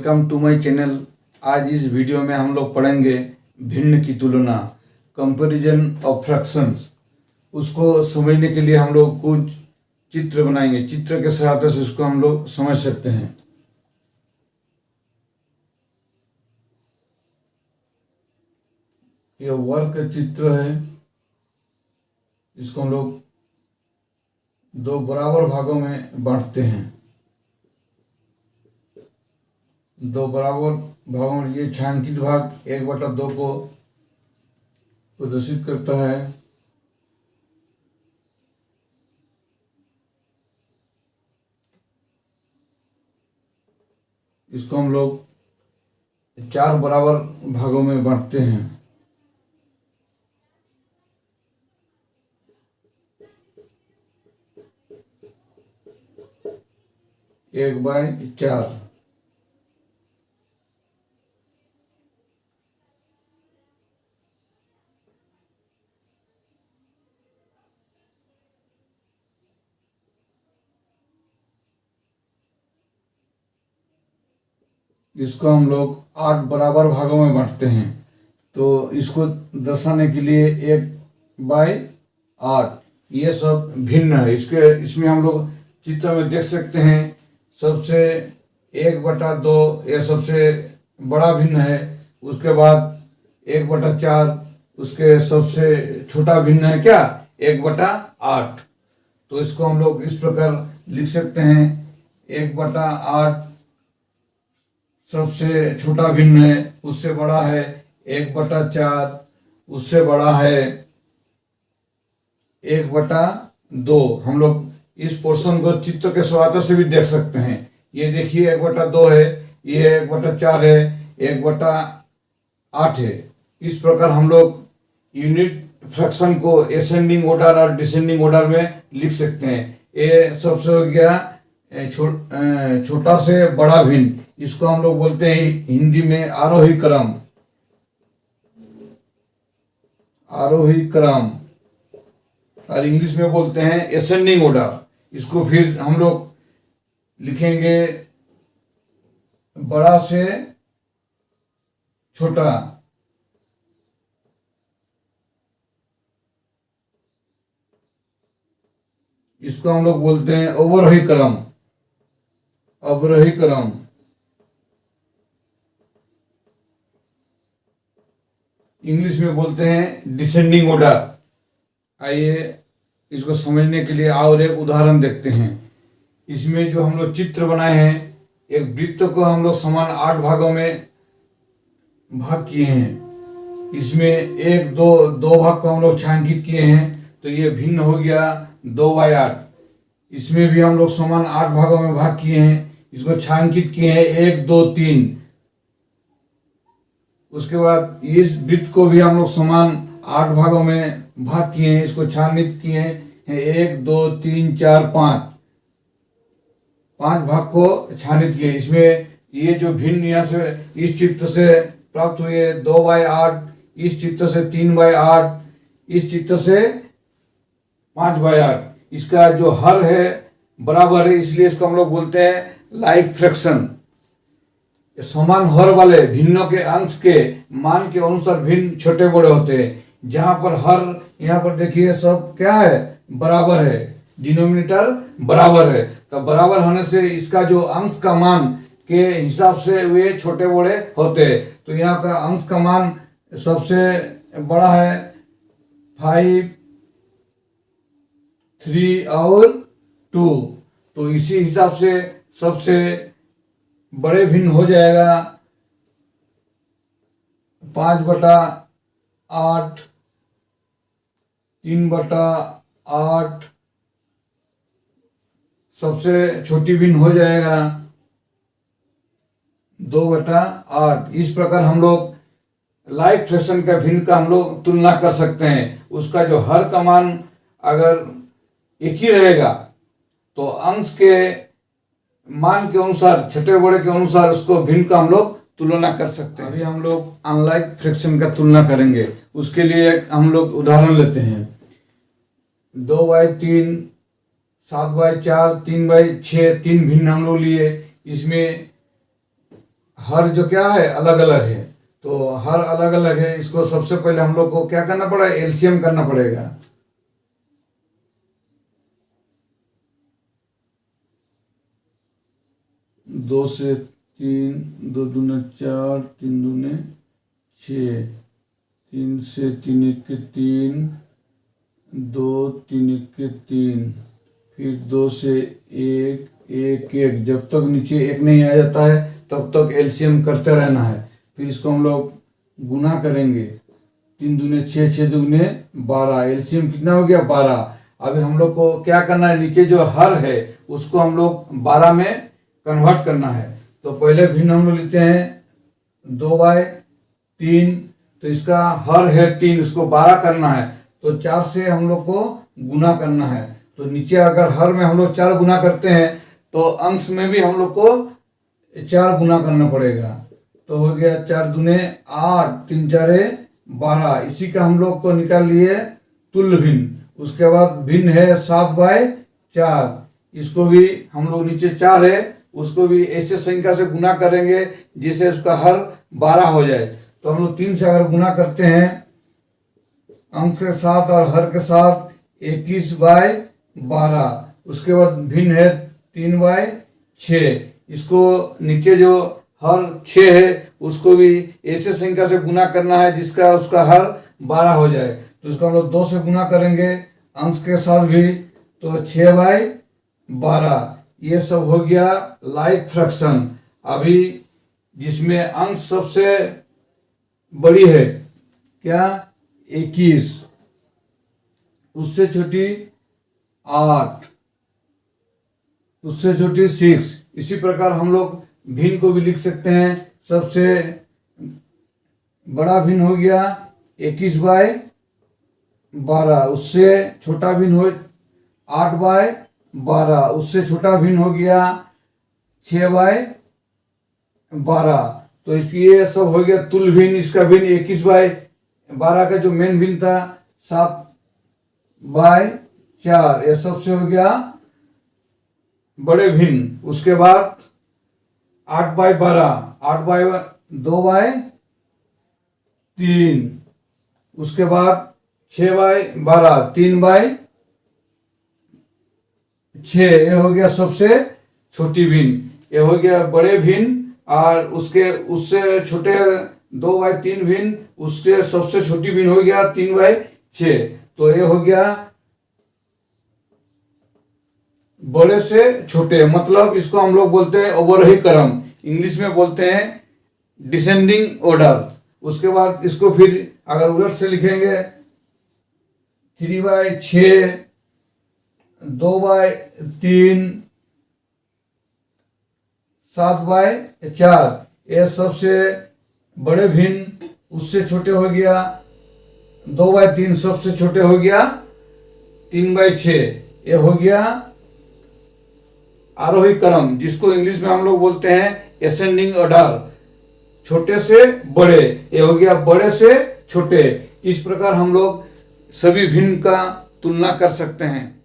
Welcome to my channel. आज इस video में हम लोग पढ़ेंगे भिन्न की तुलना, कंपैरिजन ऑफ फ्रैक्शंस। उसको समझने के लिए हम लोग कुछ चित्र बनाएंगे। चित्र के सहायता से उसको हम लोग समझ सकते हैं। यह वर्ग का चित्र है। इसको हम लोग दो बराबर भागों में बांटते हैं। दो बराबर भागों में ये छायांकित भाग 1/2 को प्रदर्शित करता है। इसको हम लोग 4 बराबर भागों में बांटते हैं। एक बाय 4। इसको हम लोग 8 बराबर भागों में बांटते हैं। तो इसको दर्शाने के लिए 1/8 ये सब भिन्न है। इसमें हम लोग चित्र में देख सकते हैं। सबसे 1/2 ये सबसे बड़ा भिन्न है। उसके बाद 1/4 उसके सबसे छोटा भिन्न है क्या, 1/8। तो इसको हम लोग इस प्रकार लिख सकते हैं। 1/8 सबसे छोटा भिन्न है, उससे बड़ा है 1/4, उससे बड़ा है 1/2। हम लोग इस पोर्शन को चित्र के सहायता से भी देख सकते हैं। ये देखिए 1/2 है, ये 1/4 है, 1/8 है। इस प्रकार हम लोग यूनिट फ्रैक्शन को असेंडिंग ऑर्डर और डिसेंडिंग ऑर्डर में लिख सकते हैं। ये सबसे हो गया छोटा से बड़ा भिन्न। इसको हम लोग बोलते हैं हिंदी में आरोही क्रम। आरोही क्रम और इंग्लिश में बोलते हैं असेंडिंग ऑर्डर। इसको फिर हम लोग लिखेंगे बड़ा से छोटा। इसको हम लोग बोलते हैं अवरोही क्रम। अवरोही क्रम। इंग्लिश में बोलते हैं डिसेंडिंग ऑर्डर। आइए इसको समझने के लिए और एक उदाहरण देखते हैं। इसमें जो हम लोग चित्र बनाए हैं, एक वृत्त को हम लोग समान 8 भागों में भाग किए हैं। इसमें दो भाग को हम लोग छायांकित किए हैं। तो ये भिन्न हो गया 2/8। इसमें भी हम लोग समान 8 भागों में भाग किए हैं। इसको छायांकित किए हैं 1, 2, 3। उसके बाद इस वृत्त को भी हम लोग समान 8 भागों में भाग किए हैं। इसको छायांकित किए हैं 1, 2, 3, 4, 5। 5 भाग को छायांकित किए। इसमें ये जो भिन्न यहाँ से इस चित्र से प्राप्त हुए 2/8, इस चित्र से 3/8, इस चित्र से 5/8। इसका जो हर है बराबर है, इसलिए इसको हम लोग बोलते हैं लाइक फ्रैक्शन। समान हर वाले भिन्नों के अंश के मान के अनुसार भिन्न छोटे बड़े होते हैं। जहां पर हर, यहाँ पर देखिए सब क्या है, बराबर है। डिनोमिनेटर बराबर है। तो बराबर होने से इसका जो अंश का मान के हिसाब से वे छोटे बड़े होते हैं। तो यहाँ का अंश का मान सबसे बड़ा है 5, 3 और 2। तो इसी हिसाब से सबसे बड़े भिन्न हो जाएगा 5/8, 3/8। सबसे छोटी भिन्न हो जाएगा 2/8। इस प्रकार हम लोग लाइक फ्रैक्शन का भिन्न का हम लोग तुलना कर सकते हैं। उसका जो हर का मान अगर एक ही रहेगा तो अंश के मान के अनुसार, छोटे बड़े के अनुसार उसको भिन्न का हम लोग तुलना कर सकते हैं। अभी हम लोग अनलाइक फ्रैक्शन का तुलना करेंगे। उसके लिए हम लोग उदाहरण लेते हैं। 2/3, 7/4, 3/6, 3 भिन्न हम लोग लिए। इसमें हर जो क्या है अलग अलग है, तो हर अलग अलग है। इसको सबसे पहले हम लोग को क्या करना पड़ेगा, एलसीएम करना पड़ेगा। दो से तीन, दो दूने चार, तीन दूने छः, तीन से तीन एक के तीन, दो तीन एक के तीन, फिर दो से एक, एक एक, जब तक नीचे एक नहीं आ जाता है तब तक एलसीएम करते रहना है। फिर इसको हम लोग गुना करेंगे, तीन दूने छः, छः दूने 12, एलसीएम कितना हो गया 12। अभी हम लोग को क्या करना है, नीचे जो हर है उसको हम लोग 12 में कन्वर्ट करना है। तो पहले भिन्न हम लोग लेते हैं 2/3, तो इसका हर है 3, इसको 12 करना है, तो 4 से हम लोग को गुना करना है। तो नीचे अगर हर में हम लोग 4 गुना करते हैं तो अंश में भी हम लोग को 4 गुना करना पड़ेगा। तो हो गया 4 दूने 8, 3 4 12। इसी का हम लोग को निकाल लिए तुल्य भिन्न। उसके बाद भिन्न है 7/4, इसको भी हम लोग नीचे 4 है उसको भी ऐसे संख्या से गुना करेंगे जिससे उसका हर 12 हो जाए। तो हम लोग 3 से अगर गुना करते हैं अंश के साथ और हर के साथ 21/12। उसके बाद भिन्न है 3/6, इसको नीचे जो हर 6 है उसको भी ऐसे संख्या से गुना करना है जिसका उसका हर 12 हो जाए। तो इसको हम लोग 2 से गुना करेंगे अंश के साथ भी, तो 6/12। ये सब हो गया लाइक फ्रैक्शन। अभी जिसमें अंश सबसे बड़ी है क्या 21, उससे छोटी 8, उससे छोटी 6। इसी प्रकार हम लोग भिन्न को भी लिख सकते हैं। सबसे बड़ा भिन्न हो गया 21/12, उससे छोटा भिन्न हो 8/12, उससे छोटा भिन्न हो गया 6/12। तो ये सब हो गया तुल्य भिन्न। इसका भिन्न 21/12 का जो मेन भिन्न था 7/4, ये सबसे हो गया बड़े भिन्न। उसके बाद 8/12, 2/3, उसके बाद 6/12, 3/6, ये हो गया सबसे छोटी भिन्न। ये हो गया बड़े भिन्न, और उससे छोटे 2/3 भिन्न, उससे सबसे छोटी भिन्न हो गया 3/6। तो ये हो गया बड़े से छोटे, मतलब इसको हम लोग बोलते हैं अवरोही क्रम, इंग्लिश में बोलते हैं डिसेंडिंग ऑर्डर। उसके बाद इसको फिर अगर उलट से लिखेंगे 3/6, 2/3, 7/4, ये सबसे बड़े भिन्न, उससे छोटे हो गया 2/3, सबसे छोटे हो गया 3/6। ये हो गया आरोही क्रम, जिसको इंग्लिश में हम लोग बोलते हैं एसेंडिंग ऑर्डर, छोटे से बड़े। ये हो गया बड़े से छोटे। इस प्रकार हम लोग सभी भिन्न का तुलना कर सकते हैं।